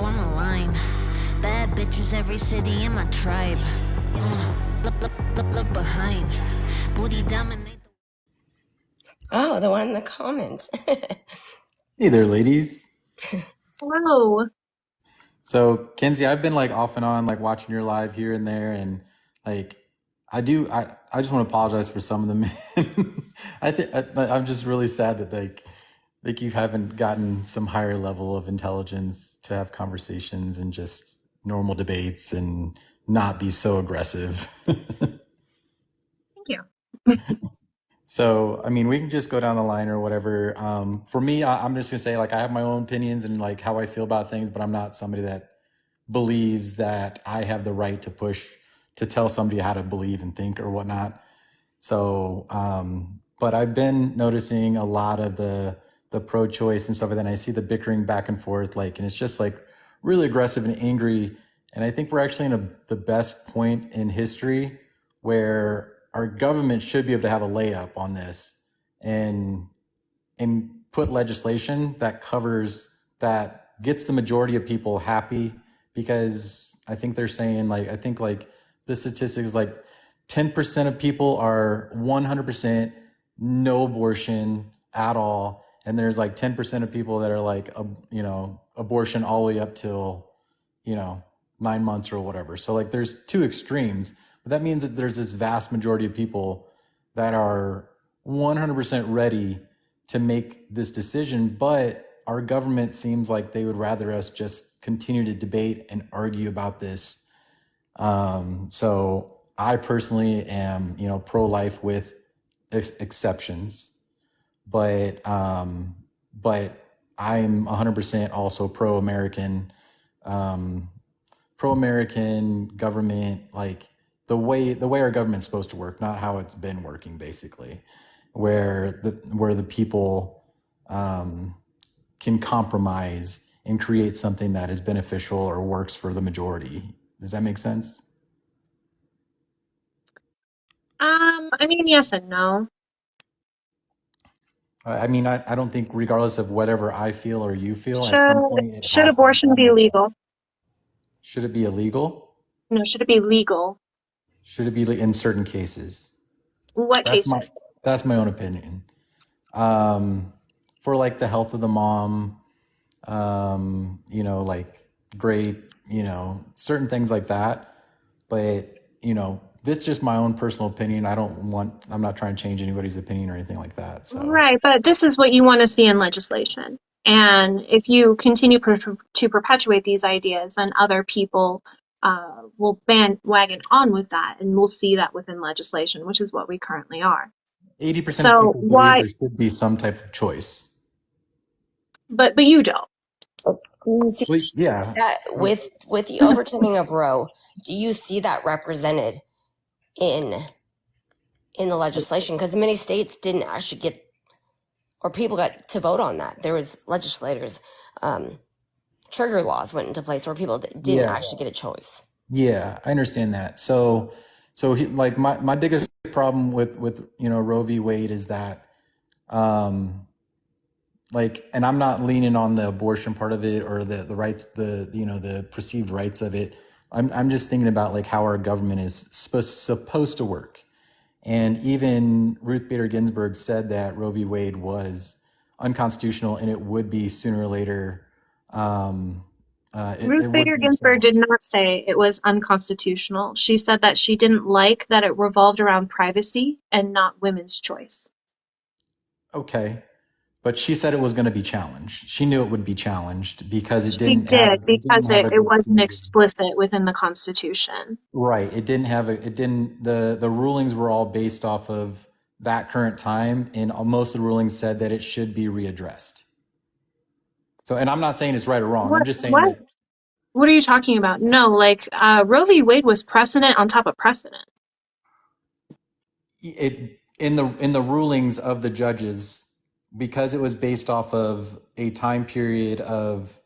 on the line. Bad bitches, every city in my tribe. Look behind. Booty dominate. Oh, the one in the comments. Hey there, ladies. Hello. So, Kenzie, I've been like off and on, like watching your live here and there, and like I just want to apologize for some of the men. I'm just really sad that like you haven't gotten some higher level of intelligence to have conversations and just normal debates and not be so aggressive. Thank you. So, I mean, we can just go down the line or whatever. For me, I'm just gonna say like I have my own opinions and like how I feel about things, but I'm not somebody that believes that I have the right to push to tell somebody how to believe and think or whatnot. So, but I've been noticing a lot of the pro-choice and stuff, and then I see the bickering back and forth, like, and it's just like really aggressive and angry. And I think we're actually in the best point in history where our government should be able to have a layup on this and put legislation that covers that gets the majority of people happy, because I think they're saying like I think like the statistics is like 10% of people are 100% no abortion at all, and there's like 10% of people that are like abortion all the way up till 9 months or whatever. So like there's two extremes, but that means that there's this vast majority of people that are 100% ready to make this decision, but our government seems like they would rather us just continue to debate and argue about this. So I personally am, pro-life with exceptions, but I'm 100% also pro-American, pro-American government, like the way our government's supposed to work, not how it's been working, basically, where the people can compromise and create something that is beneficial or works for the majority. Does that make sense? I mean, yes and no. I mean, I don't think, regardless of whatever I feel or you feel, at some point it Should has to be abortion done be like that. legal? Should it be illegal? No, should it be legal? Should it be in certain cases? What That's cases? my own opinion. For like the health of the mom, like great, certain things like that. But, that's just my own personal opinion. I'm not trying to change anybody's opinion or anything like that. So, Right, but this is what you want to see in legislation. And if you continue to perpetuate these ideas, then other people will bandwagon on with that, and we'll see that within legislation, which is what we currently are. 80% of So people believe why? there should be some type of choice. But you don't. You see Well, yeah. that with the overturning of Roe, do you see that represented in the legislation? Because many states didn't actually get, or people got to vote on that. There was legislators, trigger laws went into place where people didn't actually get a choice. Yeah, I understand that. So like my biggest problem with Roe v. Wade is that, like, and I'm not leaning on the abortion part of it or the rights, the perceived rights of it. I'm just thinking about like how our government is supposed to work. And even Ruth Bader Ginsburg said that Roe v. Wade was unconstitutional, and it would be sooner or later. Ruth It would Bader be Ginsburg did challenged. not say it was unconstitutional. She said that she didn't like that it revolved around privacy and not women's choice. Okay. But she said it was going to be challenged. She knew it would be challenged because She did, it didn't because have a it good wasn't standard. explicit within the Constitution. Right. It didn't have a, it didn't, the rulings were all based off of that current time, and most of the rulings said that it should be readdressed. So, and I'm not saying it's right or wrong. I'm What? just saying What? that What are you talking about? No, like Roe v. Wade was precedent on top of precedent. it in the rulings of the judges, because it was based off of a time period of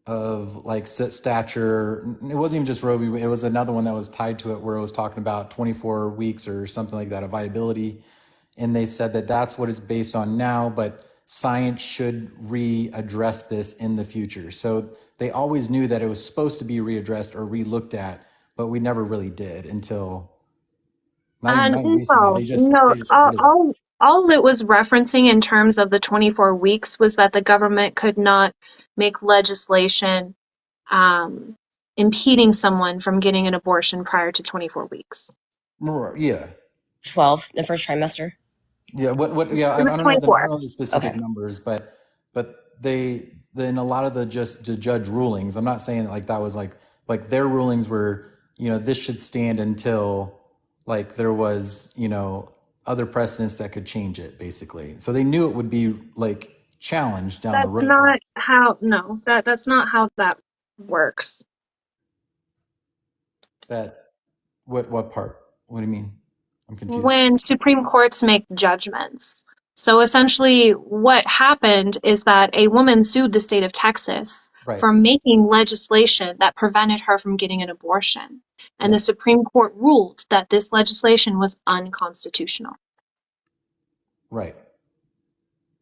like stature. It wasn't even just Roe v. Wade. It was another one that was tied to it where it was talking about 24 weeks or something like that of viability. And they said that that's what it's based on now. But science should readdress this in the future. So they always knew that it was supposed to be readdressed or relooked at, but we never really did until not even recently. No, no. They just did it. All it was referencing in terms of the 24 weeks was that the government could not make legislation um, impeding someone from getting an abortion prior to 24 weeks. Yeah. 12, the first trimester. Yeah, what yeah, It was I 24. don't know the specific Okay. numbers, but they in a lot of the judge rulings, I'm not saying like that was like their rulings were, this should stand until like there was, other precedents that could change it, basically. So they knew it would be like challenged down the That's road. not how, no, that's not how that works. That what part? What do you mean? I'm confused. When Supreme Courts make judgments. So essentially, what happened is that a woman sued the state of Texas Right. for making legislation that prevented her from getting an abortion. And Yeah. the Supreme Court ruled that this legislation was unconstitutional. Right.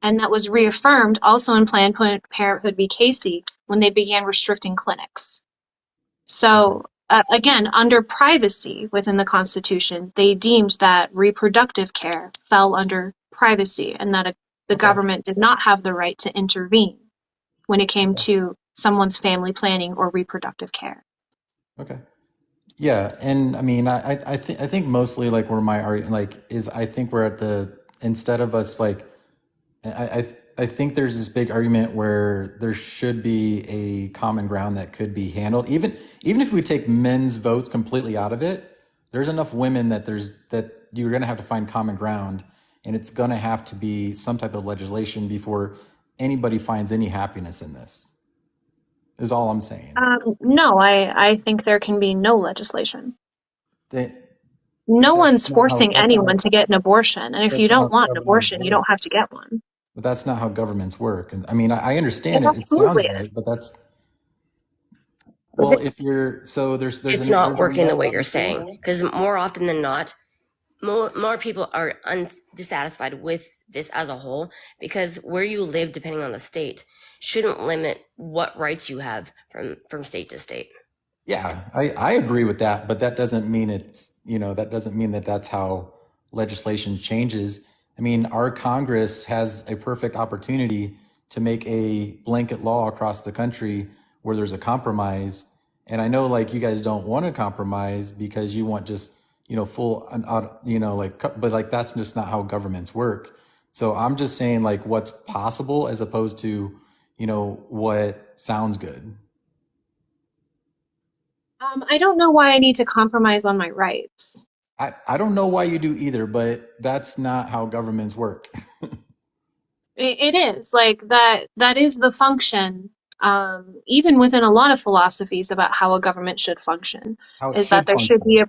And that was reaffirmed also in Planned Parenthood v. Casey when they began restricting clinics. So again, under privacy within the Constitution, they deemed that reproductive care fell under privacy and that the Okay. government did not have the right to intervene when it came to someone's family planning or reproductive care. Okay. Yeah, and I mean, I think mostly like where my argument is, I think we're at the instead of us like, I think there's this big argument where there should be a common ground that could be handled, even if we take men's votes completely out of it. There's enough women that you're going to have to find common ground, and it's going to have to be some type of legislation before anybody finds any happiness in this. Is all I'm saying. No, I think there can be no legislation. That No one's that's not how forcing anyone to get an abortion. And if you that's not how don't want an government abortion, you don't have to works. get one. But that's not how governments work. And I mean, I It understand it. It sounds absolutely right, is. but that's But well, if you're so there's it's not a working the no way you're saying, understanding. because more often than not, more people are dissatisfied with this as a whole, because where you live, depending on the state, shouldn't limit what rights you have from state to state. Yeah, I agree with that, but that doesn't mean that doesn't mean that that's how legislation changes. I mean, our Congress has a perfect opportunity to make a blanket law across the country where there's a compromise. And I know like you guys don't want to compromise because you want just, full, but like that's just not how governments work. So I'm just saying like what's possible as opposed to, what sounds good. I don't know why I need to compromise on my rights. I don't know why you do either, but that's not how governments work. It is like that is the function, even within a lot of philosophies about how a government should function, How it is that should there should be function. a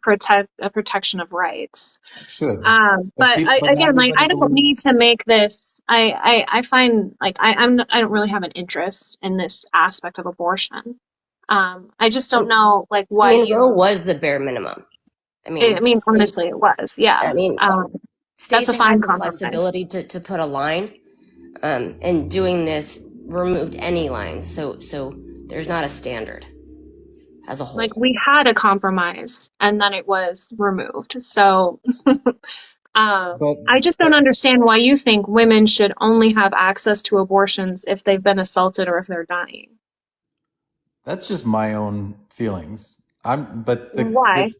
protection of rights. It should. But But not again, like everybody I don't need believes. to make this. I find like I don't really have an interest in this aspect of abortion. I just don't know like I why mean, Roe you. was the bare minimum. I I mean, mean, states. honestly, it was. I Yeah. mean, That's states a had fine the compromise. flexibility to put a line, and doing this removed any lines. So there's not a standard as a Like whole. we had a compromise and then it was removed. So But I just don't but understand why you think women should only have access to abortions if they've been assaulted or if they're dying. that's just my own feelings. I'm but the Why?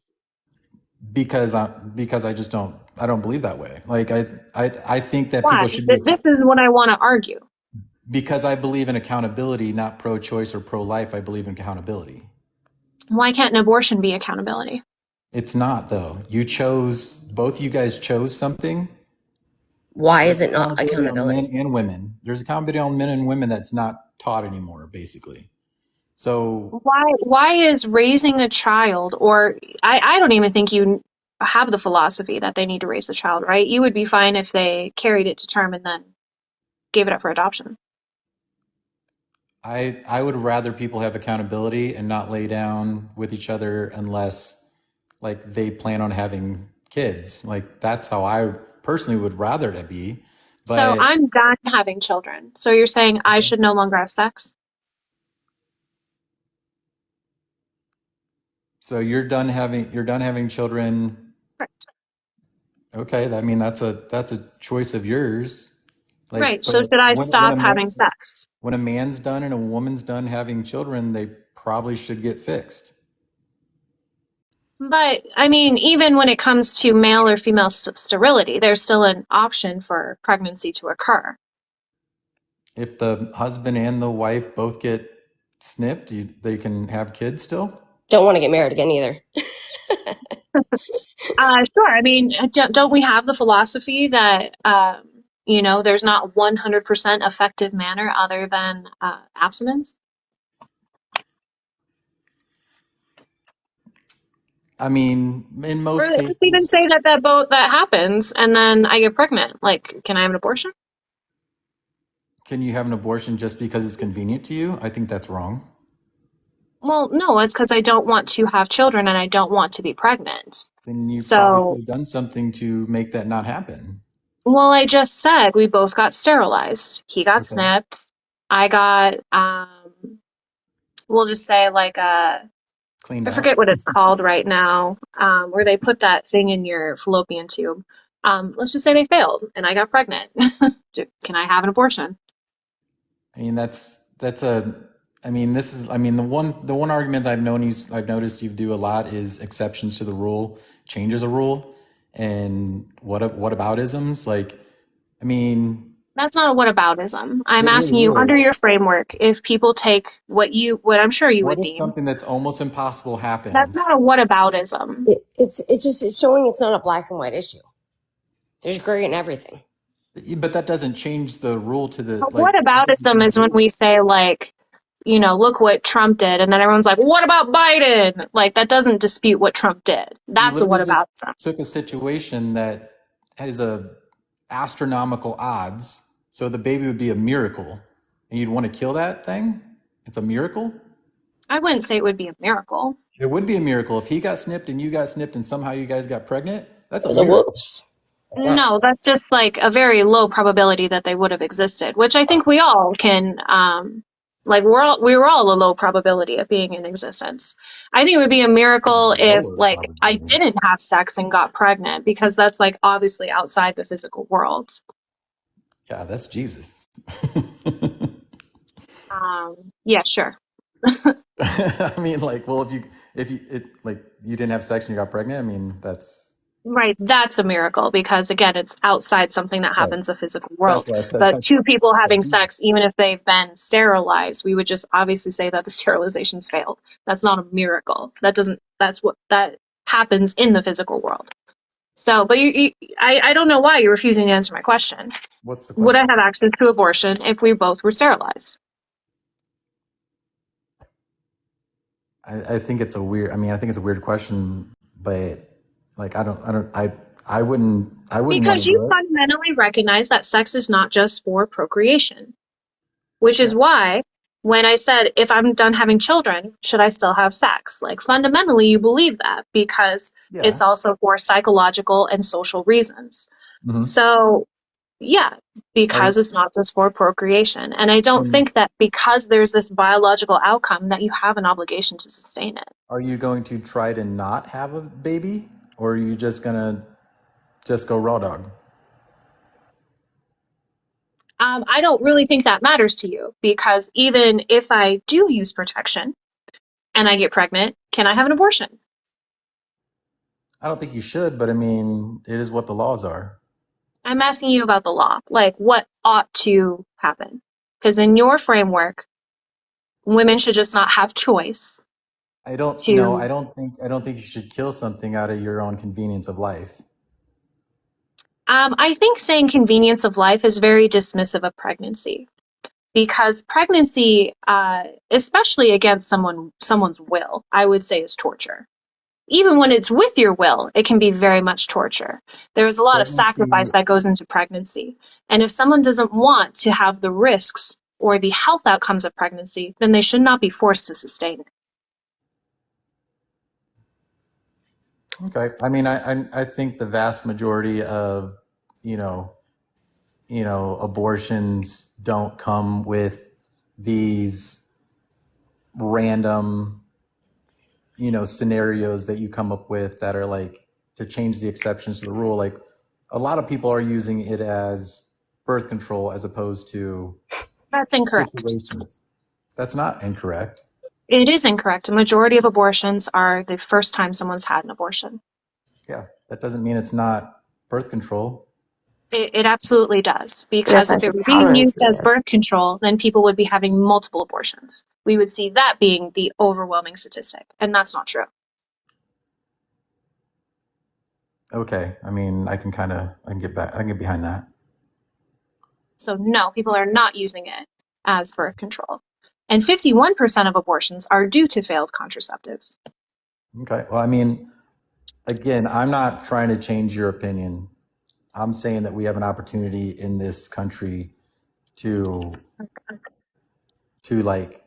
because I don't believe that way. Like I think that Why? people should be This is what I want to argue. because I believe in accountability, not pro-choice or pro-life. I believe in accountability. Why can't an abortion be accountability? It's not though. Both you guys chose something. Why is There's it not accountability on men accountability? and women. There's accountability on men and women that's not taught anymore, basically. So Why is raising a child, or I don't even think you have the philosophy that they need to raise the child, right? You would be fine if they carried it to term and then gave it up for adoption. I would rather people have accountability and not lay down with each other unless like they plan on having kids. Like that's how I personally would rather it be. So But I'm done having children. So you're saying I should no longer have sex? so you're done having children. Right. Okay, I mean that's a choice of yours. Like, Right. but So should I when a stop man having sex? when a man's done and a woman's done having children, they probably should get fixed. But I mean, even when it comes to male or female sterility, there's still an option for pregnancy to occur. If the husband and the wife both get snipped, they can have kids still. Don't want to get married again either. Sure. I mean, don't we have the philosophy that, there's not 100% effective manner other than abstinence? I mean, in Or most let's even cases, say that happens and then I get pregnant. Like, can I have an abortion? can you have an abortion just because it's convenient to you? I think that's wrong. Well, no, it's because I don't want to have children and I don't want to be pregnant. Then you probably could So, have done something to make that not happen. well, I just said we both got sterilized. He got Okay. snipped. I got, we'll just say like Cleaned I out. forget what it's called right now, where they put that thing in your fallopian tube. Let's just say they failed and I got pregnant. Can I have an abortion? I mean, that's a. I mean, this is. I mean, the one argument I've noticed you do a lot is exceptions to the rule, changes a rule, and what about isms? Like, I mean, That's not a whataboutism. I'm it asking you under is. your framework if people take what I'm sure you What would if deem. something that's almost impossible That's happens? not a whataboutism. It's showing it's not a black and white issue. There's gray in everything. But that doesn't change the rule to the But like. That doesn't whataboutism change is the when rule. we say like, look what Trump did, and then everyone's like, what about Biden? Like that doesn't dispute what Trump did. You That's a literally just whataboutism. took a situation that has a astronomical odds, so the baby would be a miracle, and you'd want to kill that thing. It's a miracle. I wouldn't say it would be a miracle. It would be a miracle if he got snipped and you got snipped, and somehow you guys got pregnant. That's It a was a miracle. whoops. It's not. No, that's just like a very low probability that they would have existed, which I think we all can, like we were all a low probability of being in existence. I think it would be a miracle if Lower like I probability. didn't have sex and got pregnant because that's like obviously outside the physical world. Yeah, that's Jesus. Yeah, sure. I mean, like, well, like you didn't have sex and you got pregnant. I mean, that's Right, that's a miracle because again, it's outside something that right. happens in the physical That's world. why I said But two people that's having Jesus. sex, even if they've been sterilized, we would just obviously say that the sterilization's failed. That's not a miracle. That's what that happens in the physical world. So, but I don't know why you're refusing to answer my question. What's the Would I question? have access to abortion if we both were sterilized? I think it's a weird. I mean, I think it's a weird question, but like, I wouldn't want Because to you do it. fundamentally recognize that sex is not just for procreation. Which Yeah, is why when I said, if I'm done having children, should I still have sex? Like fundamentally, you believe that because it's yeah. also for psychological and social reasons. Hmm. So, yeah, Are because it's not just for procreation. And I don't and think that because there's this biological outcome that you have an obligation to sustain it. are you going to try to not have a baby, or are you just gonna just go raw dog? I don't really think that matters to you because even if I do use protection and I get pregnant, can I have an abortion? I don't think you should, but I mean, it is what the laws are. I'm asking you about the law, like what ought to happen. Because in your framework, women should just not have choice I don't know. to. I don't think you should kill something out of your own convenience of life. I think saying convenience of life is very dismissive of pregnancy because pregnancy, especially against someone's will, I would say is torture. Even when it's with your will, it can be very much torture. There's a lot of sacrifice Pregnancy. that goes into pregnancy. And if someone doesn't want to have the risks or the health outcomes of pregnancy, then they should not be forced to sustain it. Okay. I mean, I think the vast majority of, you know, abortions don't come with these random, scenarios that you come up with that are like to change the exceptions to the rule. Like a lot of people are using it as birth control as opposed to That's incorrect. situations. That's not incorrect. It is incorrect. A majority of abortions are the first time someone's had an abortion. Yeah, that doesn't mean it's not birth control. It absolutely does, That's because if it actually were being used as counterintuitive. birth control, then people would be having multiple abortions. We would see that being the overwhelming statistic, and that's not true. Okay, I mean, I can get behind that. So no, people are not using it as birth control. And 51% of abortions are due to failed contraceptives. Okay, well, I mean, again, I'm not trying to change your opinion. I'm saying that we have an opportunity in this country to like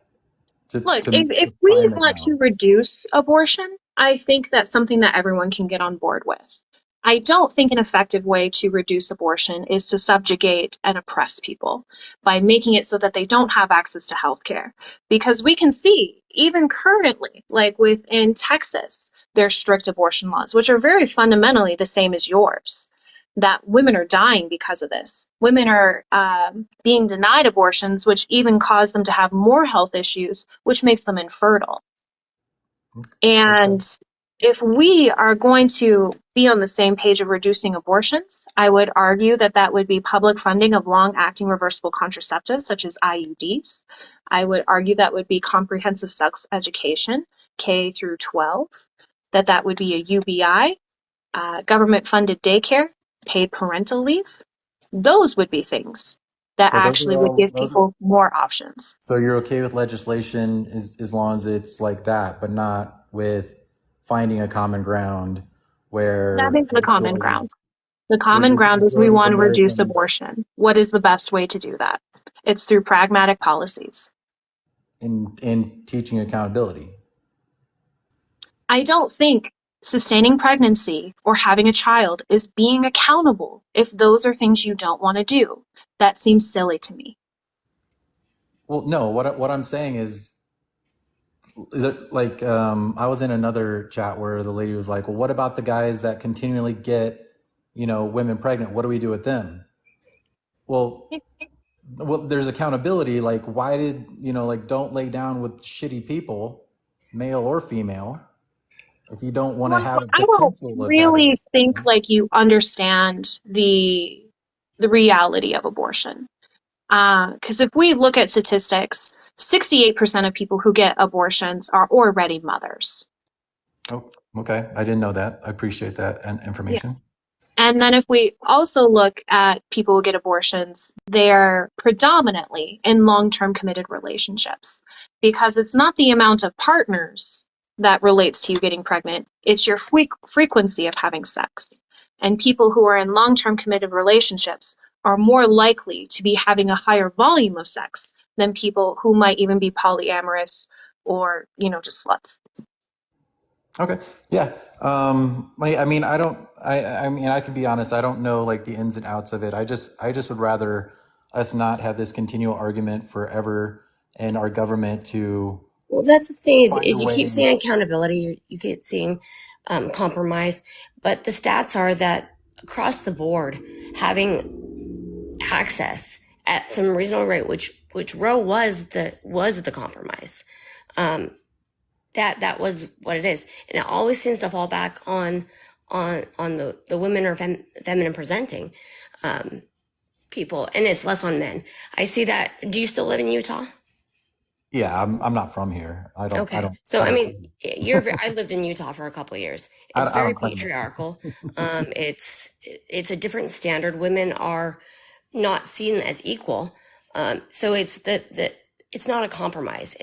Look, to if we find the want to balance. reduce abortion, I think that's something that everyone can get on board with. I don't think an effective way to reduce abortion is to subjugate and oppress people by making it so that they don't have access to health care. Because we can see, even currently, like within Texas, there's strict abortion laws, which are very fundamentally the same as yours, that women are dying because of this. Women are being denied abortions, which even cause them to have more health issues, which makes them infertile. Okay. And if we are going to be on the same page of reducing abortions, I would argue that that would be public funding of long-acting reversible contraceptives, such as IUDs. I would argue that would be comprehensive sex education, K through 12, that would be a UBI, government-funded daycare, paid parental leave. Those would be things that So those are actually would all give those are, people more options. so you're okay with legislation as long as it's like that, but not with finding a common ground That where is the common ground. The where common the ground is we majority of want to reduce Americans abortion. What is the best way to do that? It's through pragmatic policies. in teaching accountability. I don't think sustaining pregnancy or having a child is being accountable if those are things you don't want to do. That seems silly to me. Well, no, what I'm saying is like I was in another chat where the lady was like, "Well, what about the guys that continually get, women pregnant? What do we do with them?" Well, there's accountability. Like, why did like don't lay down with shitty people, male or female, if you don't want to Well, have a I don't potential of really having. think like you understand the reality of abortion. Because if we look at statistics, 68% of people who get abortions are already mothers. Oh, okay. I didn't know that. I appreciate that and Yeah. information. And then if we also look at people who get abortions, they're predominantly in long-term committed relationships because it's not the amount of partners that relates to you getting pregnant, it's your frequency of having sex. And people who are in long-term committed relationships are more likely to be having a higher volume of sex than people who might even be polyamorous or, just sluts. Okay. Yeah. I mean, I mean, I can be honest. I don't know like the ins and outs of it. I just would rather us not have this continual argument forever and our government to Well, that's the thing find a is you keep way. saying accountability, you keep seeing compromise, but the stats are that across the board, having access at some reasonable rate, which Roe was the compromise. That was what it is, and it always seems to fall back on the women or feminine presenting people, and it's less on men. I see that. Do you still live in Utah? Yeah, I'm not from here. Okay. So, I mean, I lived in Utah for a couple of years. It's I very don't claim it. patriarchal. It's a different standard. Women are not seen as equal. So it's not a compromise.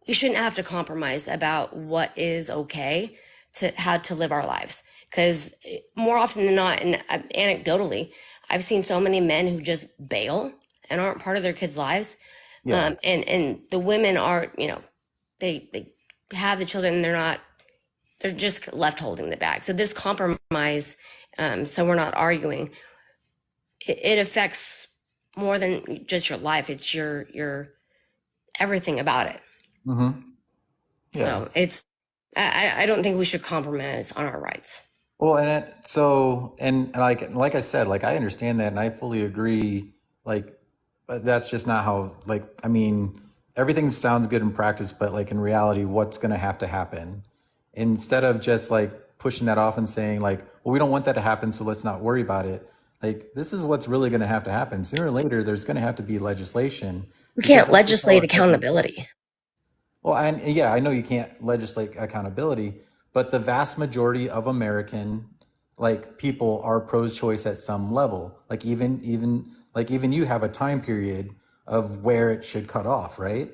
We shouldn't have to compromise about what is okay to how to live our lives. Because more often than not, and anecdotally, I've seen so many men who just bail and aren't part of their kids' lives. Yeah. And the women are, they have the children and they're just left holding the bag. So this compromise, so we're not arguing. it affects more than just your life. It's your everything about it. Mm-hmm. Yeah. So it's I don't think we should compromise on our rights. Well, and like I said, like I understand that, and I fully agree. Like, but that's just not how. Like, I mean, everything sounds good in practice, but like in reality, what's going to have to happen? Instead of just like pushing that off and saying like, well, we don't want that to happen, so let's not worry about it. Like, this is what's really going to have to happen. Sooner or later, there's going to have to be legislation We because can't that's just how legislate it fucking accountability. well, and yeah, I know you can't legislate accountability, but the vast majority of American like people are pro-choice at some level. Like even you have a time period of where it should cut off, right?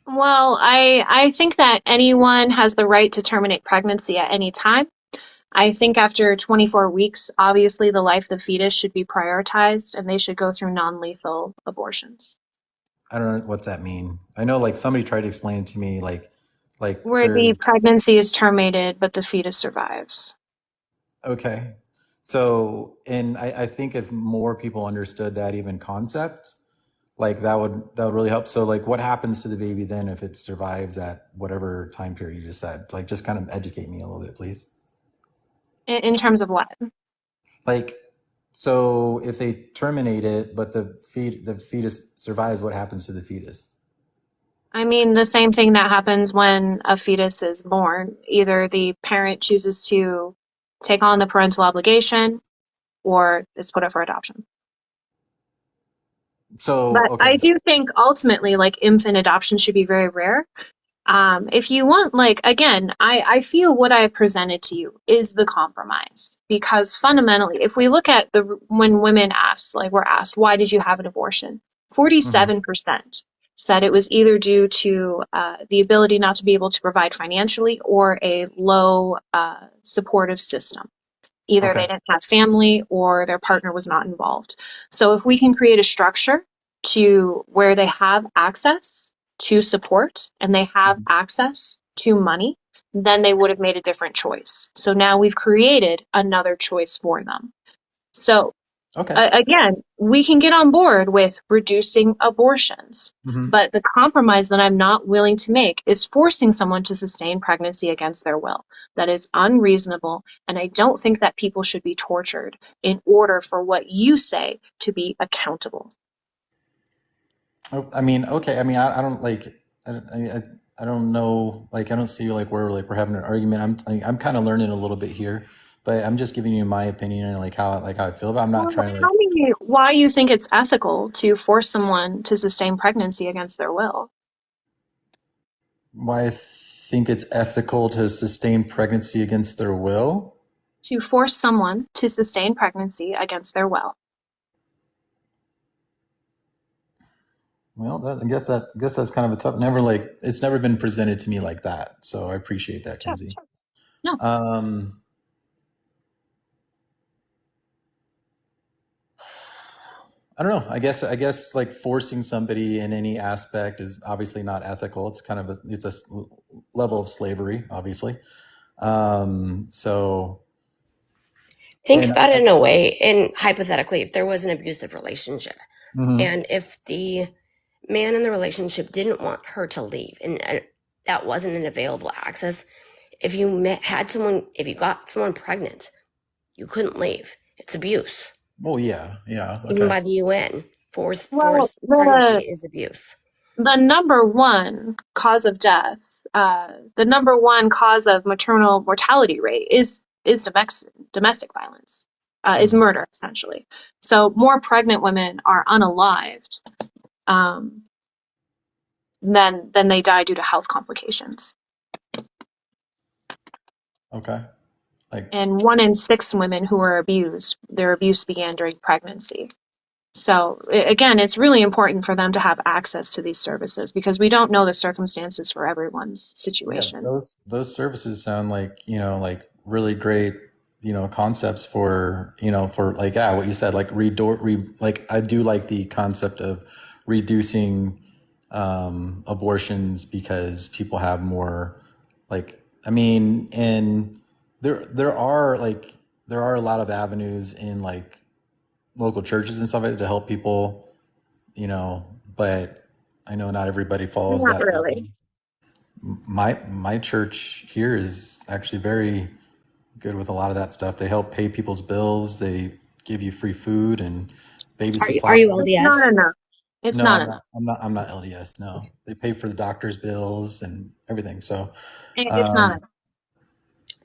Well, I think that anyone has the right to terminate pregnancy at any time. I think after 24 weeks, obviously the life of the fetus should be prioritized and they should go through non-lethal abortions. I don't know what's that mean. I know like somebody tried to explain it to me like Where the there's pregnancy is terminated, but the fetus survives. okay. So, and I think if more people understood that even concept, like that would really help. So like what happens to the baby then if it survives at whatever time period you just said? Like just kind of educate me a little bit, please. In terms of what? Like so if they terminate it but the fetus survives, what happens to the fetus? I mean, the same thing that happens when a fetus is born. Either the parent chooses to take on the parental obligation or it's put up for adoption. So But I okay. do think ultimately, like, infant adoption should be very rare. If you want, like, again, I feel what I have presented to you is the compromise. Because fundamentally, if we look at when women ask, like, were asked, why did you have an abortion? Hmm. 47% said it was either due to the ability not to be able to provide financially or a low supportive system. Either they Okay. didn't have family or their partner was not involved. So if we can create a structure to where they have access to support and they have Mhm. access to money, then they would have made a different choice. So now we've created another choice for them. So Okay. again, we can get on board with reducing abortions, Hmm. but the compromise that I'm not willing to make is forcing someone to sustain pregnancy against their will. That is unreasonable, and I don't think that people should be tortured in order for what you say to be accountable. Oh, I mean, okay. I mean, I don't like. I don't know. Like, I don't see like where like we're having an argument. I'm kind of learning a little bit here, but I'm just giving you my opinion and like how I feel about. I'm not Well, trying to like tell me why you think it's ethical to force someone to sustain pregnancy against their will. why I think it's ethical to sustain pregnancy against their will. To force someone to sustain pregnancy against their will. Well, I guess that's kind of a tough. Never like it's never been presented to me like that. So I appreciate that, Sure, Kenzie. sure. No. Um, I don't know. I guess like forcing somebody in any aspect is obviously not ethical. It's kind of it's level of slavery, obviously. So Think and about it in a way, and hypothetically, if there was an abusive relationship, mhm. and if the man in the relationship didn't want her to leave, and that wasn't an available access, if you had someone, if you got someone pregnant, you couldn't leave. It's abuse, Oh yeah, yeah, even okay. by the UN. Well, Forced pregnancy is abuse. the number one cause of death, the number one cause of maternal mortality rate is domestic violence, is Mhm. murder essentially. So more pregnant women are unalived um, than they die due to health complications, Okay, like and 1 in 6 women who are abused, their abuse began during pregnancy. So again, it's really important for them to have access to these services because we don't know the circumstances for everyone's yeah, situation. those services sound like like really great concepts for for like yeah what you said like like I do like the concept of reducing abortions because people have more like I mean and there are like there are a lot of avenues in like local churches and stuff like that to help people, but I know not everybody follows Not that. really. My church here is actually very good with a lot of that stuff. They help pay people's bills. They give you free food and baby Are supplies. you It's not LDS? enough. It's No, not I'm enough. not. I'm not LDS. No, they pay for the doctor's bills and everything. So, It's not um, enough.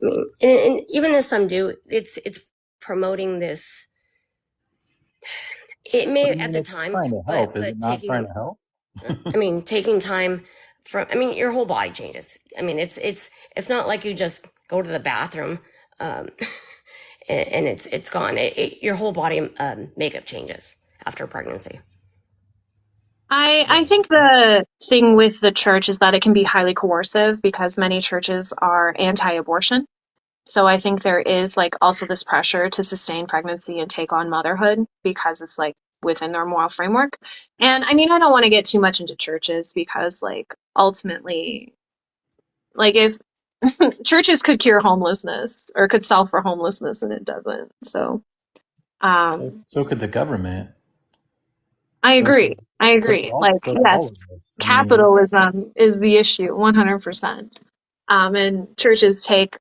I mean, and even as some do, it's promoting this. It but may I at mean, the it's time, trying to help. Is it not trying taking, to help? I mean, taking time from, I mean, your whole body changes. I mean, it's not like you just go to the bathroom, um, and it's gone. Your whole body makeup changes after pregnancy. I Yeah. think the thing with the church is that it can be highly coercive because many churches are anti-abortion. So I think there is like also this pressure to sustain pregnancy and take on motherhood because it's like within their moral framework. And I mean, I don't want to get too much into churches because like ultimately, like if churches could cure homelessness or could solve for homelessness and it doesn't. So, So, um, so could the government. I So agree. could, I agree. Like, so could all yes, of us. I mean, capitalism is the issue 100%. And churches take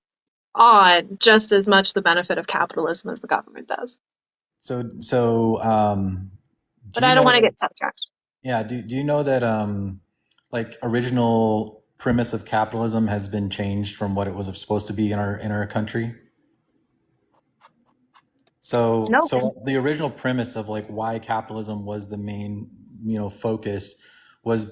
on just as much the benefit of capitalism as the government does. so do But you I don't know want to that? get sidetracked. Yeah. Do you know that like original premise of capitalism has been changed from what it was supposed to be in our country? So, No. so the original premise of like why capitalism was the main, focus was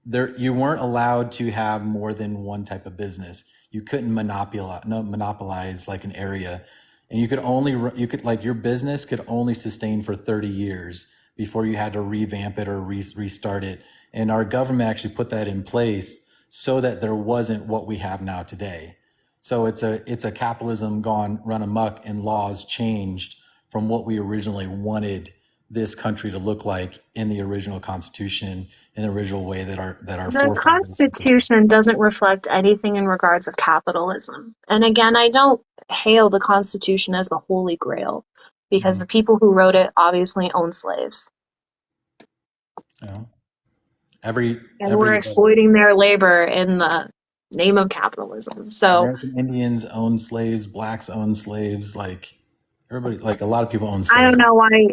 there. You weren't allowed to have more than one type of business. You couldn't monopolize, no, monopolize like an area, and you could like your business could only sustain for 30 years before you had to revamp it or restart it. And our government actually put that in place so that there wasn't what we have now today. So it's a capitalism gone run amok and laws changed from what we originally wanted this country to look like in the original constitution, in the original way that our The forefathers. Constitution doesn't reflect anything in regards of capitalism. And again, I don't hail the Constitution as the Holy Grail because Mhm. the people who wrote it obviously owned slaves You know, every and were every exploiting their labor in the name of capitalism. So American Indians own slaves, blacks own slaves, like everybody, like a lot of people own I slaves. don't know why,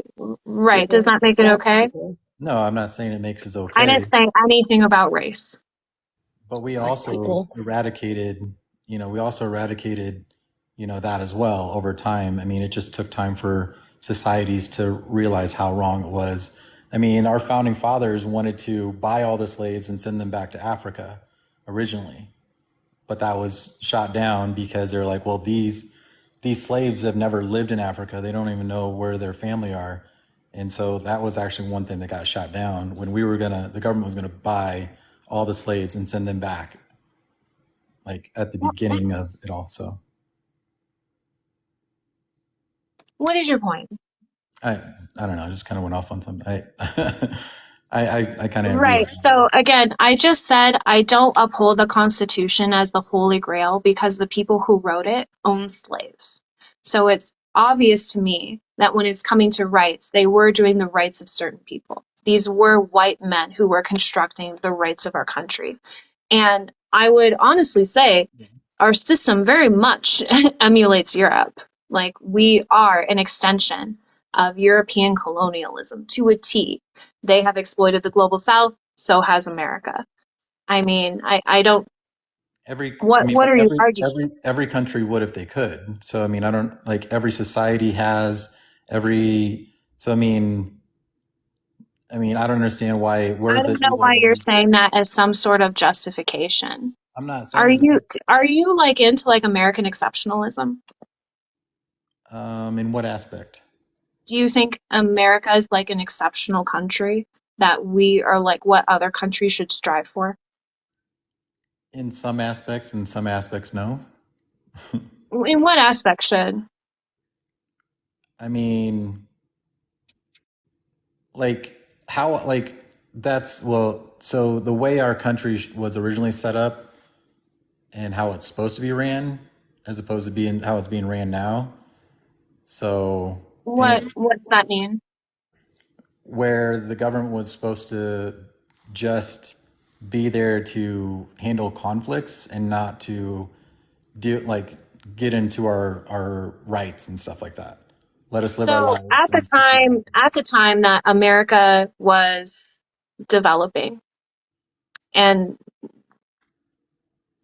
right? Does that make it Yeah, okay? people, No, I'm not saying it makes it I didn't okay, say anything about race. but we black also people. eradicated, that as well over time. I mean, it just took time for societies to realize how wrong it was. I mean, our founding fathers wanted to buy all the slaves and send them back to Africa originally, but that was shot down because they're like, well, these slaves have never lived in Africa. They don't even know where their family are. And so that was actually one thing that got shot down when the government was gonna buy all the slaves and send them back, like at the beginning of it all. So What is your point? I I don't know. I just kind of went off on something. I kind of agree Right. with So again, I just said I don't uphold the Constitution as the Holy Grail because the people who wrote it owned slaves. So it's obvious to me that when it's coming to rights, they were doing the rights of certain people. These were white men who were constructing the rights of our country. And I would honestly say our system very much emulates Europe. Like we are an extension of European colonialism to a T. They have exploited the global south, so has America. I mean, I don't, what are you arguing? every country would if they could. So I mean, I don't like every society has every. So I mean, I don't understand why I we're don't we know live why you're in. saying that as some sort of justification. I'm not saying Are this. you like into like American exceptionalism? In what aspect? Do you think America is like an exceptional country that we are like what other countries should strive for? In some aspects, no. In what aspect should? I mean, like how like that's well. So the way our country was originally set up and how it's supposed to be ran, as opposed to being how it's being ran now. So What's that mean? where the government was supposed to just be there to handle conflicts and not to do like get into our rights and stuff like that. Let us live our So lives and at the time that America was developing and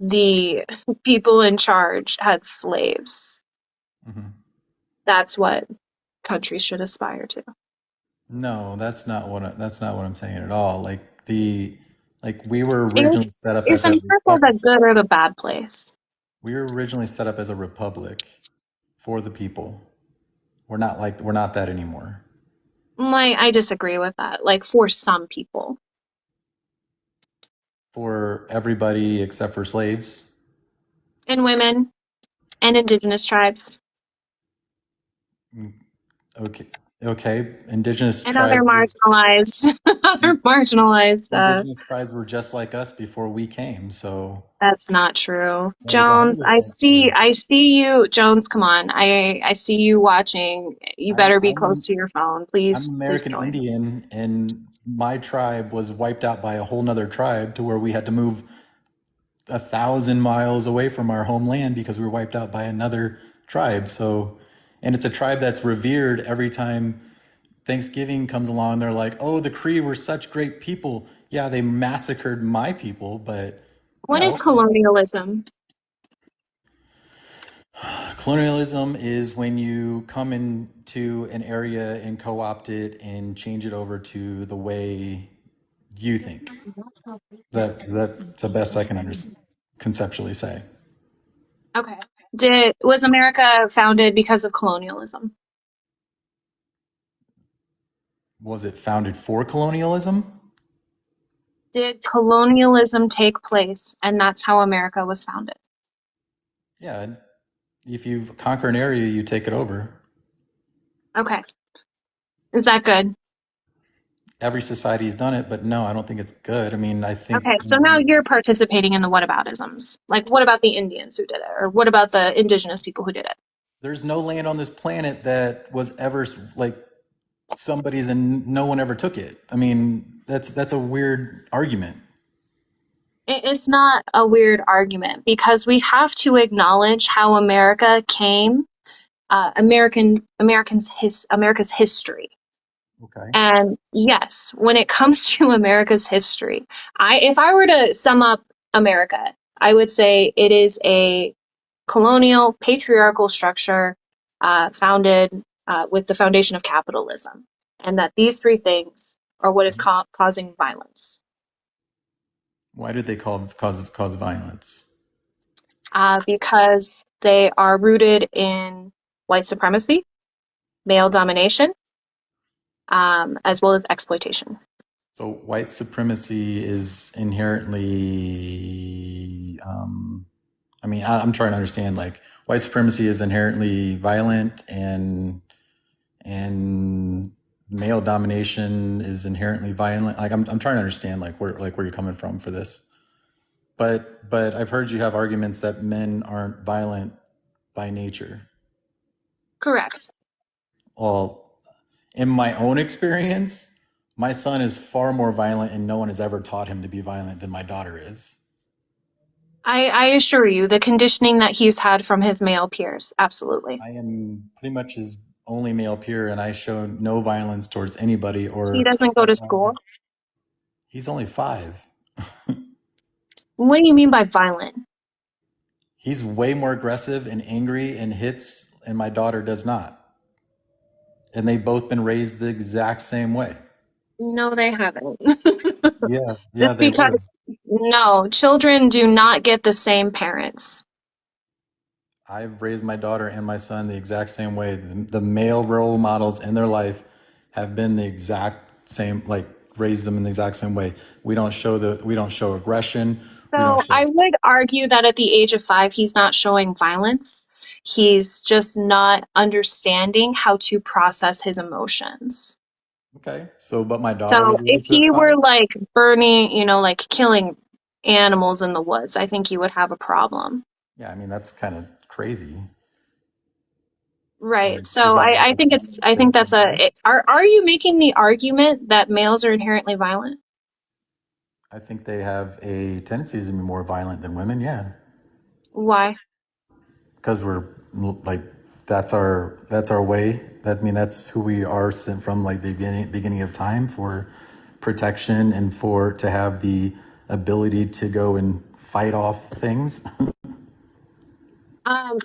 the people in charge had slaves, Mhm. that's what countries should aspire to. No, that's not what I'm saying at all. Like we were originally Is set up is as a America republic. the good or the bad place? We were originally set up as a republic for the people. We're not that anymore. I disagree with that. Like for some people For everybody except for slaves. and women and indigenous tribes Mm, okay. Okay. Indigenous and other tribes were marginalized other marginalized indigenous tribes were just like us before we came. So that's not true. that is Jones, 100% true. I see you. Jones, come on. I see you watching. You I'm better be I'm close to your phone. I'm Please American join. Indian, and my tribe was wiped out by a whole nother tribe to where we had to move 1,000 miles away from our homeland because we were wiped out by another tribe. So, and it's a tribe that's revered every time Thanksgiving comes along. They're like, "Oh, the Cree were such great people. Yeah, they massacred my people, but What yeah, is okay." colonialism? Colonialism is when you come into an area and co-opt it and change it over to the way you think. That's the best I can conceptually say. Okay. Was America founded because of colonialism? Was it founded for colonialism? Did colonialism take place and that's how America was founded? Yeah. If you conquer an area, you take it over. Okay. Is that good? Every society's done it, but no, I don't think it's good. I mean, I think Okay, so now you're participating in the whataboutisms. Like, what about the Indians who did it? Or what about the indigenous people who did it? there's no land on this planet that was ever like somebody's and no one ever took it. I mean, that's a weird argument. It's not a weird argument because we have to acknowledge how America came, America's history. Okay. And yes, when it comes to America's history, if I were to sum up America, I would say it is a colonial patriarchal structure founded with the foundation of capitalism, and that these three things are what is causing violence Why did they cause violence? because they are rooted in white supremacy, male domination, as well as exploitation. So white supremacy is inherently. I mean, I'm trying to understand. Like, white supremacy is inherently violent, and male domination is inherently violent. Like, I'm trying to understand where you're coming from for this. But I've heard you have arguments that men aren't violent by nature. Correct. Well, in my own experience, my son is far more violent, and no one has ever taught him to be violent than my daughter is. I assure you, the conditioning that he's had from his male peers, absolutely. I am pretty much his only male peer, and I show no violence towards anybody. He Or doesn't go to school. he's only 5. What do you mean by violent? He's way more aggressive and angry and hits, and my daughter does not. And they've both been raised the exact same way. No, they haven't. Yeah, Just they were. because, no, children do not get the same parents. I've raised my daughter and my son the exact same way. The male role models in their life have been the exact same, like raised them in the exact same way. We don't show aggression. We don't So show. I would argue that at the age of 5, he's not showing violence. He's just not understanding how to process his emotions. Okay. So, but my daughter was So if raised at he were 5. like burning, like killing animals in the woods, I think you would have a problem. Yeah, I mean that's kind of crazy. Right. Or is So that like I think I think that's are you making the argument that males are inherently violent? I think they have a tendency to be more violent than women. Yeah, Why? because we're like that's our way. That I mean that's who we are sent from like the beginning of time for protection and for to have the ability to go and fight off things.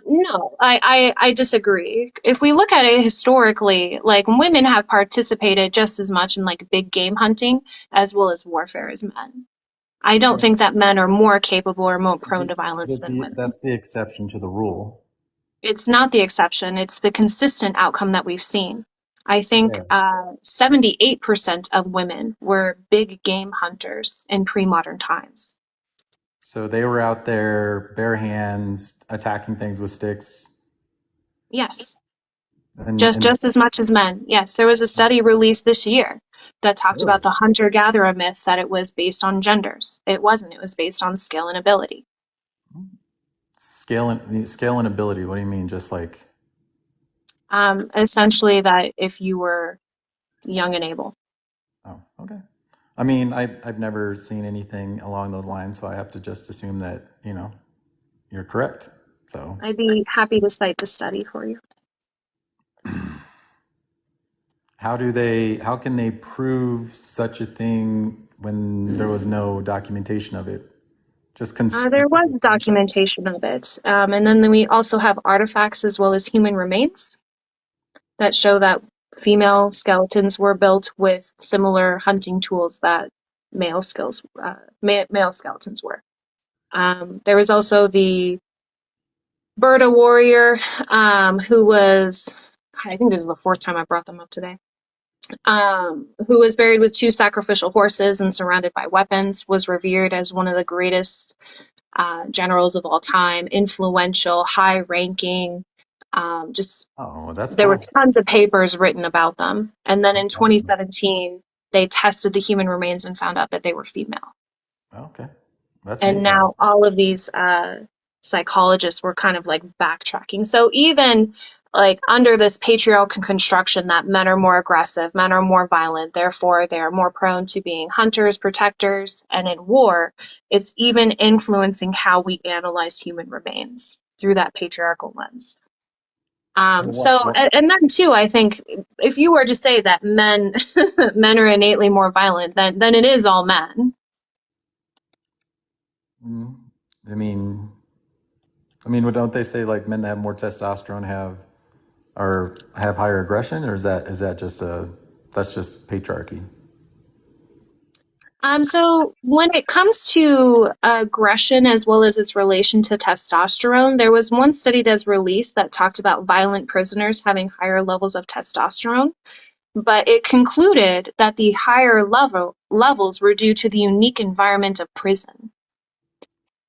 No, I disagree. If we look at it historically, like women have participated just as much in like big game hunting as well as warfare as men. I don't think Correct. that men are more capable or more prone The, to violence than women. that's the exception to the rule. It's not the exception, it's the consistent outcome that we've seen. I think Where? 78% of women were big game hunters in pre-modern times. So they were out there bare hands attacking things with sticks, Yes, and just as much as men. Yes, there was a study released this year that talked really about the hunter-gatherer myth that it was based on genders. It wasn't, it was based on skill and ability. scale and ability. What do you mean? Just like Essentially that if you were young and able. oh, okay. I mean, I've never seen anything along those lines, so I have to just assume that you're correct. So I'd be happy to cite the study for you. how can they prove such a thing when there was no documentation of it? Just There was hearsay? documentation of it. And then we also have artifacts as well as human remains that show that female skeletons were built with similar hunting tools that male skeletons were. There was also the Berta warrior, who was, God, I think this is the fourth time I brought them up today, who was buried with two sacrificial horses and surrounded by weapons, was revered as one of the greatest generals of all time, influential, high ranking. Just Oh, that's there were cool. tons of papers written about them. And then in That's awesome. 2017, they tested the human remains and found out that they were female. Okay, that's And neat. now all of these psychologists were kind of like backtracking. So even like under this patriarchal construction that men are more aggressive, men are more violent, therefore they are more prone to being hunters, protectors, and in war, it's even influencing how we analyze human remains through that patriarchal lens. So So, and then too, I think if you were to say that men men are innately more violent, then it is all men. mm, I mean, well, don't they say like men that have more testosterone have higher aggression, or is that just that's just patriarchy? So when it comes to aggression as well as its relation to testosterone, there was one study that's released that talked about violent prisoners having higher levels of testosterone, but it concluded that the higher levels were due to the unique environment of prison.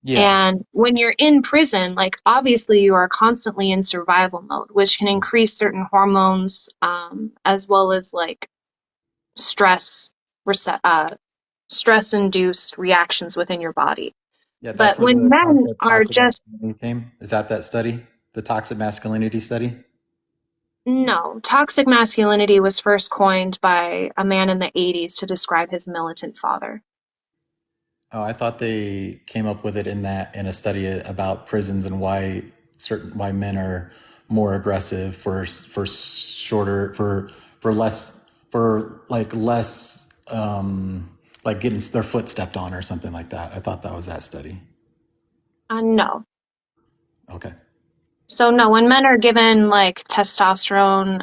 Yeah, And when you're in prison, like obviously you are constantly in survival mode, which can increase certain hormones, as well as like stress, stress-induced reactions within your body. yeah. That's But where when the men concept are toxic just, masculinity came. Is that study, the toxic masculinity study? no, toxic masculinity was first coined by a man in the 80s to describe his militant father. Oh, I thought they came up with it in a study about prisons and why men are more aggressive for shorter for less for like less like getting their foot stepped on or something like that. I thought that was that study. No. Okay. So no, when men are given like testosterone,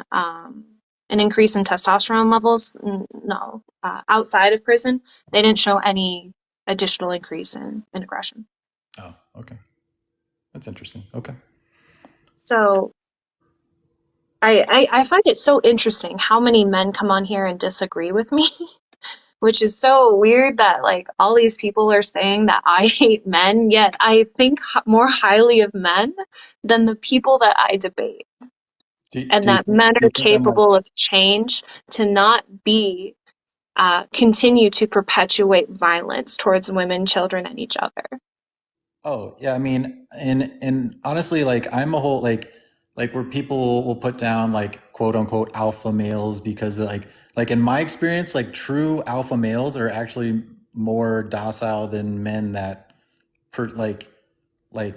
an increase in testosterone levels, no, outside of prison, they didn't show any additional increase in aggression. Oh, okay. That's interesting. Okay. So I find it so interesting how many men come on here and disagree with me, which is so weird that like all these people are saying that I hate men, yet I think more highly of men than the people that I debate, and that men Do are you think I'm like, capable of change to not be continue to perpetuate violence towards women, children, and each other. oh, yeah, I mean, and honestly, like I'm a whole like like where people will put down like quote unquote alpha males because like in my experience, like true alpha males are actually more docile than men that per like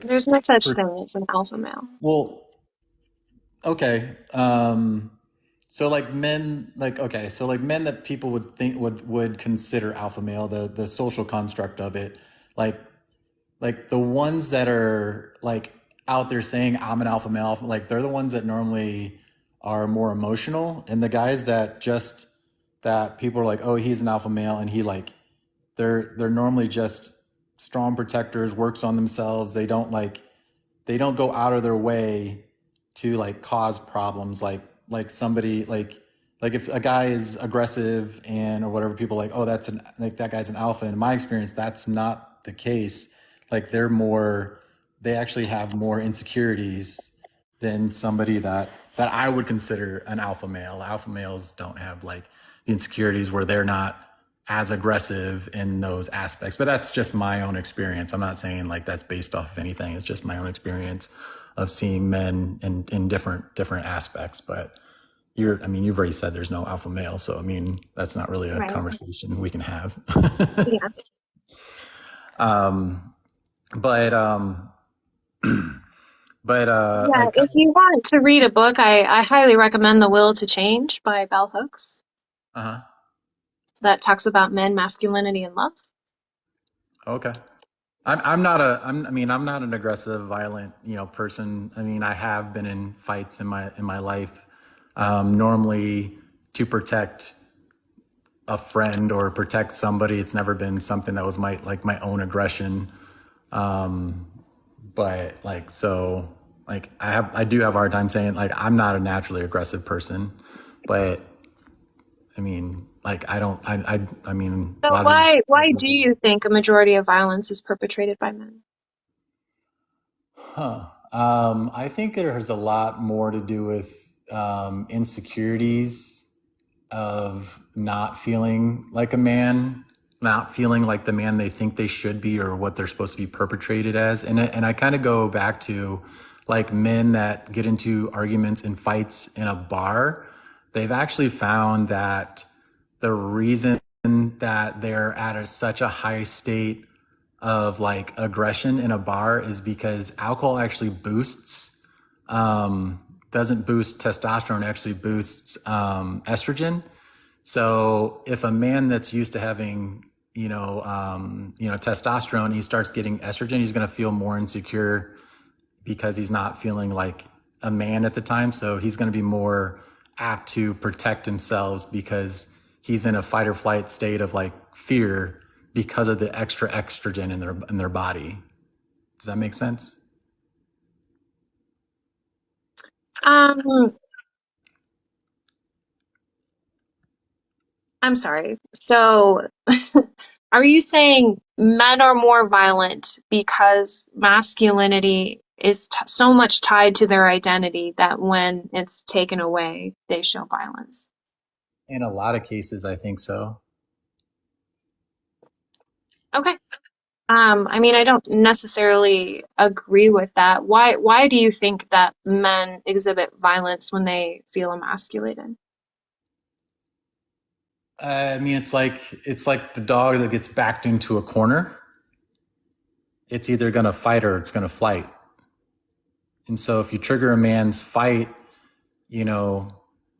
There's no such per, thing as an alpha male. well, okay. So like men, like okay, so like men that people would think would consider alpha male, the social construct of it, like like the ones that are like out there saying I'm an alpha male, like they're the ones that normally are more emotional, and the guys that just that people are like, oh, he's an alpha male, and he like they're normally just strong protectors, works on themselves. They don't go out of their way to like cause problems like somebody like if a guy is aggressive and or whatever, people are like, oh, that's an like that guy's an alpha. In my experience, that's not the case. Like they actually have more insecurities than somebody that I would consider an alpha male. Alpha males don't have like the insecurities where they're not as aggressive in those aspects. But that's just my own experience. I'm not saying like that's based off of anything. It's just my own experience of seeing men in different aspects. But I mean, you've already said there's no alpha male, so I mean, that's not really a Right. conversation we can have. Yeah. But Yeah. like If you want to read a book, I highly recommend The Will to Change by Bell Hooks uh-huh. that talks about men, masculinity, and love. Okay. I'm not I mean, I'm not an aggressive, violent, person. I mean, I have been in fights in my life, normally to protect a friend or protect somebody. It's never been something that was my own aggression. But like, so like I do have a hard time saying like I'm not a naturally aggressive person, but I mean, like I mean, a So lot of these. why do you think a majority of violence is perpetrated by men? Huh. I think it has a lot more to do with insecurities of not feeling like a man, not feeling like the man they think they should be or what they're supposed to be perpetrated as. And I kind of go back to like men that get into arguments and fights in a bar. They've actually found that the reason that they're at such a high state of like aggression in a bar is because alcohol actually doesn't boost testosterone, actually boosts estrogen. So if a man that's used to having testosterone, he starts getting estrogen, he's going to feel more insecure because he's not feeling like a man at the time. So he's going to be more apt to protect himself because he's in a fight or flight state of like fear because of the extra estrogen in their body. Does that make sense? Um, I'm sorry. So, are you saying men are more violent because masculinity is t so much tied to their identity that when it's taken away, they show violence? In a lot of cases, I think so. Okay. I mean, I don't necessarily agree with that. Why do you think that men exhibit violence when they feel emasculated? I mean, it's like the dog that gets backed into a corner. It's either going to fight or it's going to flight. And so, if you trigger a man's fight, you know,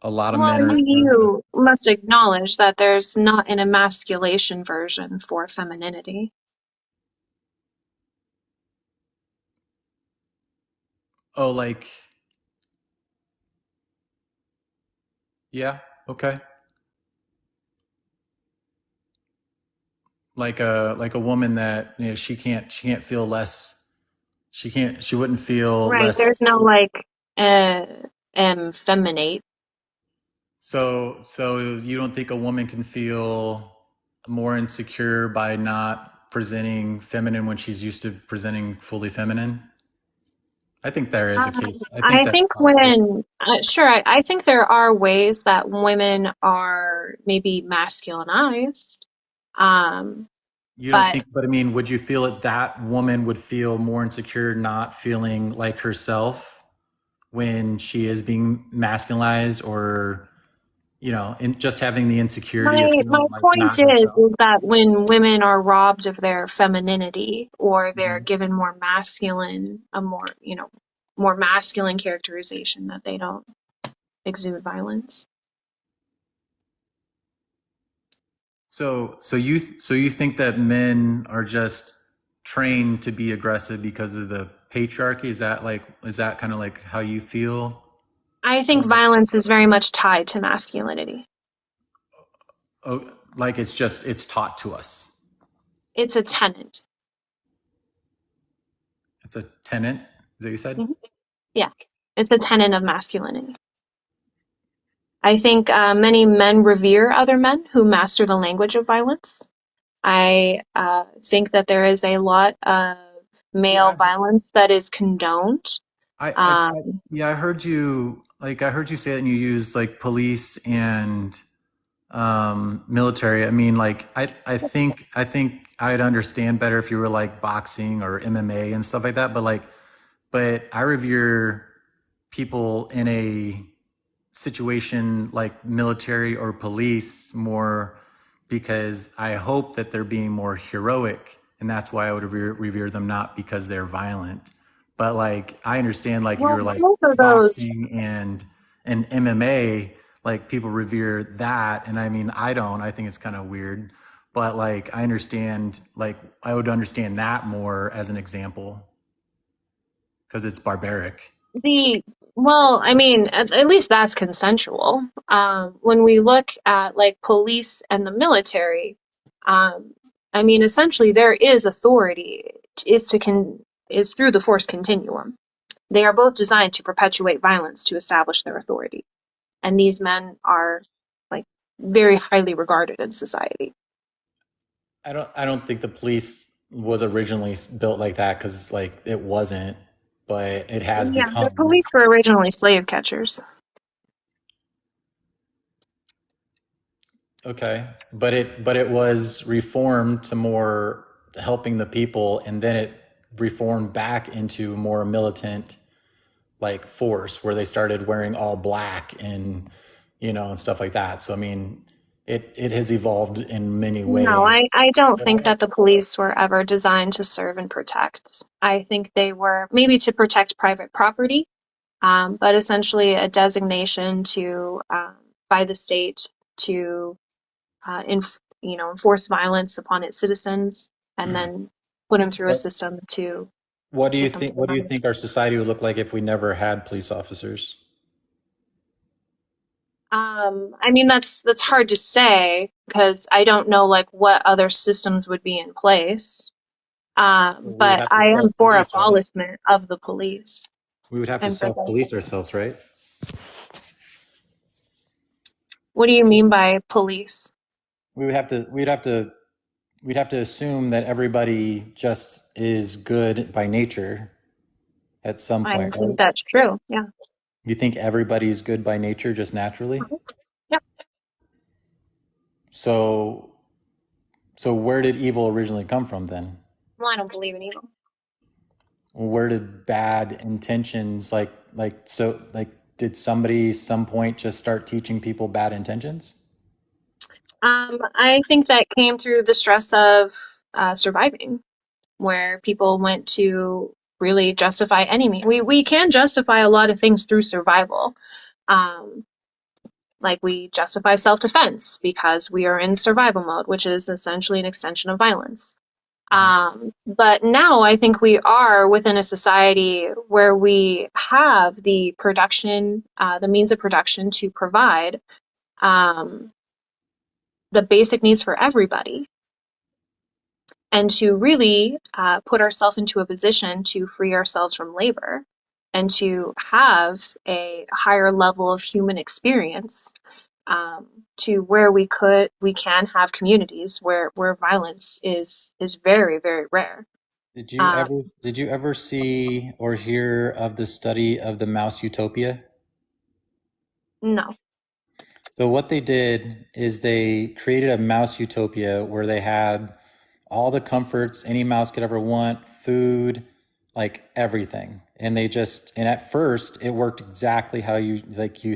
a lot of Well, men are you must acknowledge that there's not an emasculation version for femininity. oh, like, yeah, okay, like a woman that she can't feel less. She wouldn't feel Right, less. there's no like uh feminate. So you don't think a woman can feel more insecure by not presenting feminine when she's used to presenting fully feminine? I think there is a case. I think I that's think possible. sure, I think there are ways that women are maybe masculinized. Um, You don't but think, but I mean, would you feel that that woman would feel more insecure not feeling like herself when she is being masculinized, or in just having the insecurity of My feeling like point not herself. is that when women are robbed of their femininity, or they're Mhm. given more masculine, a more, more masculine characterization, that they don't exude violence. So you think that men are just trained to be aggressive because of the patriarchy? Is that kind of like how you feel? I think Or, violence is very much tied to masculinity. oh, like it's taught to us. It's a tenet. It's a tenet. Is that what you said? Mhm. Yeah, it's a tenet of masculinity. I think many men revere other men who master the language of violence. I think that there is a lot of male Yeah, violence that is condoned. I Um, yeah, I heard you say that, and you used like police and military. I mean, like I think I'd understand better if you were like boxing or MMA and stuff like that, but I revere people in a situation like military or police more, because I hope that they're being more heroic, and that's why I would revere them, not because they're violent. But like I understand, like if well, you're like both of those, boxing and MMA, like people revere that, and I mean I don't. I think it's kind of weird, but like I understand, like I would understand that more as an example because it's barbaric. the well, I mean, at least that's consensual. When we look at like police and the military, um, I mean, essentially there is authority is to con is through the force continuum. They are both designed to perpetuate violence to establish their authority, and these men are like very highly regarded in society. I don't think the police was originally built like that, because like it wasn't, but it has Yeah, the become. police were originally slave catchers. Okay, but it was reformed to more helping the people, and then it reformed back into more militant like force, where they started wearing all black and and stuff like that. So I mean, it has evolved in many No, ways. I don't But think that the police were ever designed to serve and protect. I think they were maybe to protect private property, but essentially a designation to by the state to enforce violence upon its citizens, and then put them through a what system to what do you get them to think? What do you run. think our society would look like if we never had police officers? I mean, that's hard to say because I don't know like what other systems would be in place. We would But have to I am for self-police, right? abolishment of the police. We would have to I'm for that. self-police ourselves, right? What do you mean by police? We would have to. We'd have to assume that everybody just is good by nature at some I point, think right? that's true. Yeah. You think everybody's good by nature just naturally? Mhm. Yep. So, so where did evil originally come from then? Well, I don't believe in evil. Where did bad intentions, like did somebody some point just start teaching people bad intentions? I think that came through the stress of surviving, where people went to really justify any means. We can justify a lot of things through survival. Um, like we justify self-defense because we are in survival mode, which is essentially an extension of violence. Mhm. But now I think we are within a society where we have the production, the means of production to provide um, the basic needs for everybody, and to really put ourselves into a position to free ourselves from labor and to have a higher level of human experience, to where we can have communities where violence is very, very rare. Did you Um, ever did you ever see or hear of the study of the mouse utopia? no. So what they did is they created a mouse utopia where they had all the comforts any mouse could ever want, food, like everything. And and at first it worked exactly how you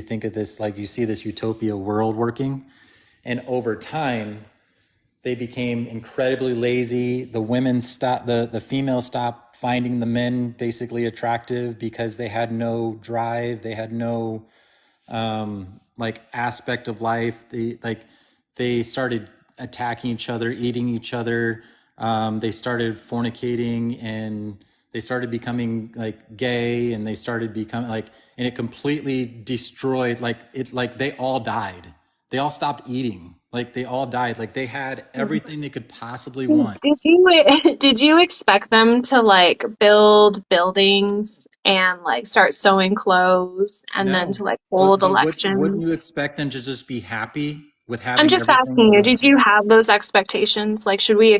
think of this, like you see this utopia world working. And over time, they became incredibly lazy. The women stopped, the females stopped finding the men basically attractive because they had no drive. They had no like aspect of life. They started attacking each other, eating each other. They started fornicating, and they started becoming like gay, and they started becoming like, and it completely destroyed like they all died. They all stopped eating. Like they all died. Like they had everything they could possibly want. Did you expect them to like build buildings and like start sewing clothes and then No, to like but hold wouldn't you elections? expect them to just be happy with I'm having just everything that asking they you, did wanted? you have those expectations? Like, should we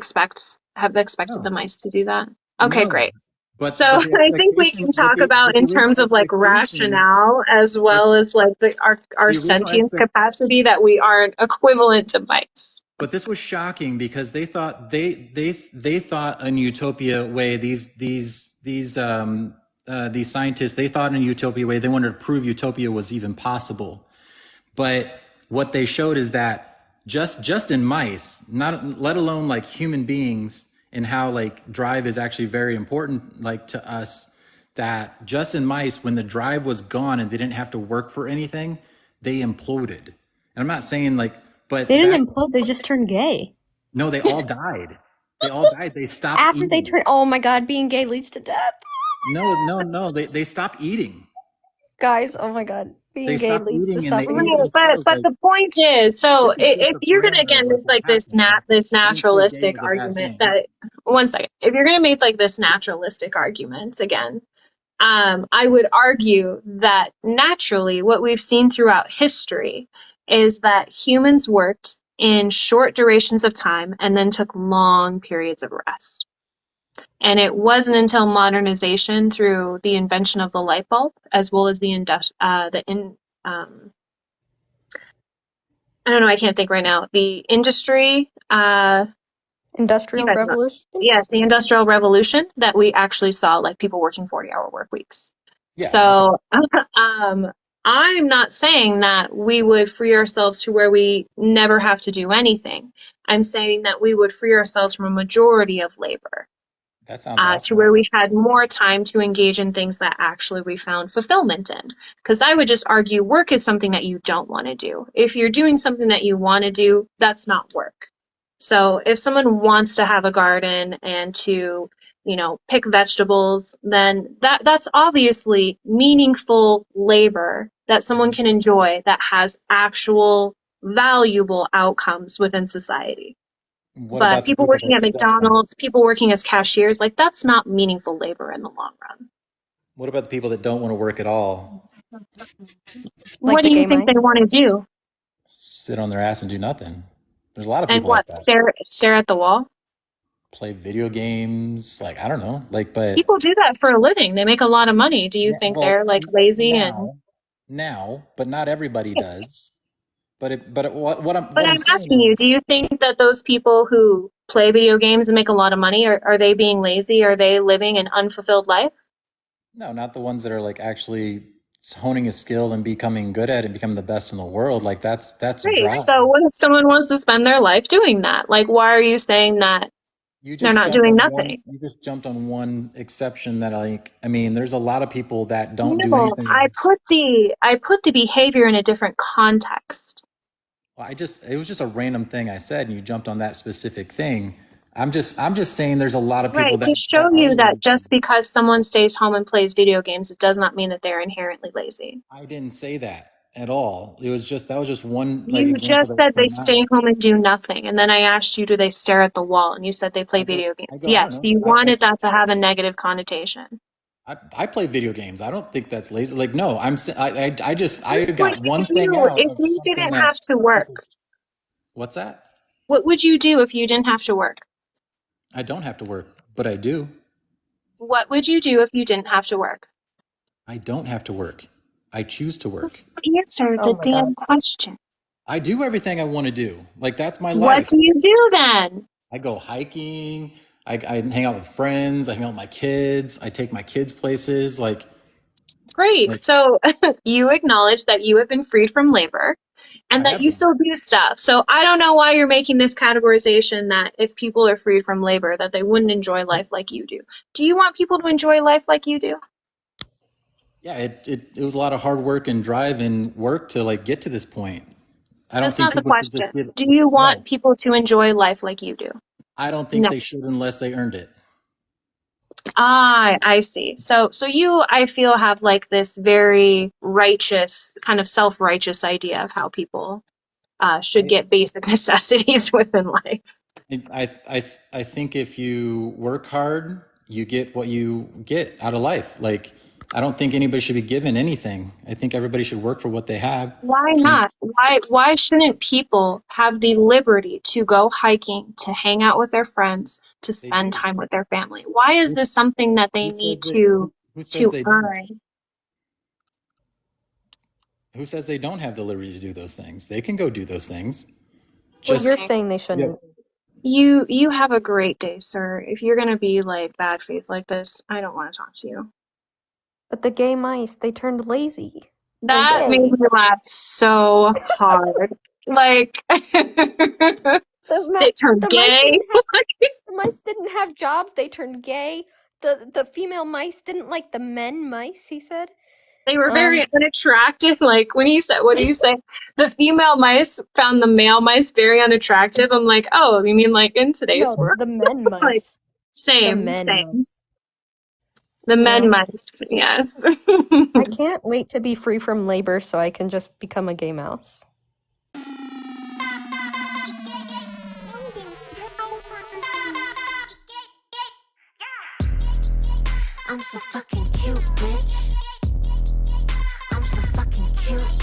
have expected the No, mice to do that? Okay, no. great. So The I think we expectation, can talk about but the in original terms of like expectation, rationale as but well as like our the original sentience expect, capacity that we aren't equivalent to mice. but this was shocking because they thought in utopia way, these scientists, they thought in a utopia way, they wanted to prove utopia was even possible. But what they showed is that just in mice, not let alone like human beings, and how like drive is actually very important like to us, that just in mice, when the drive was gone and they didn't have to work for anything, they imploded. And I'm not saying like, They but didn't implode, they just turned gay. no, they all died. They all died. They stopped After they eating. turn, oh my god, being gay leads to death. No. They stopped eating. Guys, oh my god, They being gay stopped leads to eating and they stopping ate Right, eating. themselves. but Like the point is, so this is just if a you're gonna parameter again of like make what like happened. this I didn't say gay naturalistic was a bad argument thing. that one second, if you're gonna make like this naturalistic argument again, I would argue that naturally what we've seen throughout history is that humans worked in short durations of time and then took long periods of rest. And it wasn't until modernization through the invention of the light bulb, as well as I don't know, I can't think right now. The industry, you Industrial guys know. revolution? Yes, the Industrial Revolution, that we actually saw like people working 40-hour work weeks. Yeah, okay. So, I'm not saying that we would free ourselves to where we never have to do anything. I'm saying that we would free ourselves from a majority of labor. That sounds To awesome. where we had more time to engage in things that actually we found fulfillment in. Because I would just argue work is something that you don't want to do. If you're doing something that you want to do, that's not work. So if someone wants to have a garden and to, pick vegetables, then that's obviously meaningful labor that someone can enjoy that has actual valuable outcomes within society. What But about the people people working that at don't? McDonald's, people working as cashiers, like that's not meaningful labor in the long run. What about the people that don't want to work at all? Like What the do you gay think they mice? want to do? Sit on their ass and do nothing. There's a lot of And people like what, that. stare at the wall? Play video games, like I don't know, like but People do that for a living. They make a lot of money. Do you yeah, think well they're like lazy and now, but not everybody does. What but I'm I'm saying asking is you, do you think that those people who play video games and make a lot of money, are they being lazy? Are they living an unfulfilled life? no, not the ones that are like actually honing a skill and becoming good at it and becoming the best in the world. Like that's Great. drive. So what if someone wants to spend their life doing that? Like, why are you saying that they're not doing nothing? You just jumped on one exception that I mean, there's a lot of people that don't do No, anything. I put the behavior in a different context. Well, it was just a random thing I said, and you jumped on that specific thing. I'm just saying there's a lot of people Right, to show that are you that lazy. just because someone stays home and plays video games, it does not mean that they're inherently lazy. I didn't say that at all. That was just one like You example just that said they came out. stay home and do nothing, and then I asked you, do they stare at the wall? And you said they play video games. I don't Yes, know. you wanted that to have a negative connotation. I play video games. I don't think that's lazy. Like, no, I just, I What would got one you thing do out if of you something didn't that have to work? people, what's that? What would you do if you didn't have to work? I don't have to work, but I do. What would you do if you didn't have to work? I don't have to work. I choose to Just work. answer Oh the my god. damn question. I do everything I want to do. Like, that's my What life. do you do then? I go hiking. I hang out with friends. I hang out with my kids. I take my kids places. Great. Like So you acknowledge that you have been freed from labor and I that have you been. still do stuff. So I don't know why you're making this categorization that if people are freed from labor, that they wouldn't enjoy life like you do. Do you want people to enjoy life like you do? Yeah, it was a lot of hard work and drive and work to like get to this point. I don't That's think not the people should just question. get. Do you No, want people to enjoy life like you do? I don't think No. they should unless they earned it. I see. So you, I feel, have like this very righteous, kind of self-righteous idea of how people should I get basic necessities within life. I think if you work hard, you get what you get out of life. Like I don't think anybody should be given anything. I think everybody should work for what they have. Why Keep not? Why shouldn't people have the liberty to go hiking, to hang out with their friends, to they spend do. time with their family? Why is Who, this something that they who says need that? Who says to they don't? earn? Who says they don't have the liberty to do those things? They can go do those things. Well, Just you're Okay. saying they yeah. shouldn't. You have a great day, sir. If you're gonna be like bad faith like this, I don't want to talk to you. But the gay mice, they turned lazy. They're That made gay. me laugh so hard. Like they turned The mice gay. didn't have the mice didn't have jobs. They turned gay. The female mice didn't like the men mice. He said. They were very unattractive. Like when he said, what do you say? The female mice found the male mice very unattractive. I'm like, oh, you mean like in today's No, world? the men Like mice. The same, men same. mice. The men Yeah. mice, yes. I can't wait to be free from labor so I can just become a gay mouse. I'm so fucking cute, bitch. I'm so fucking cute.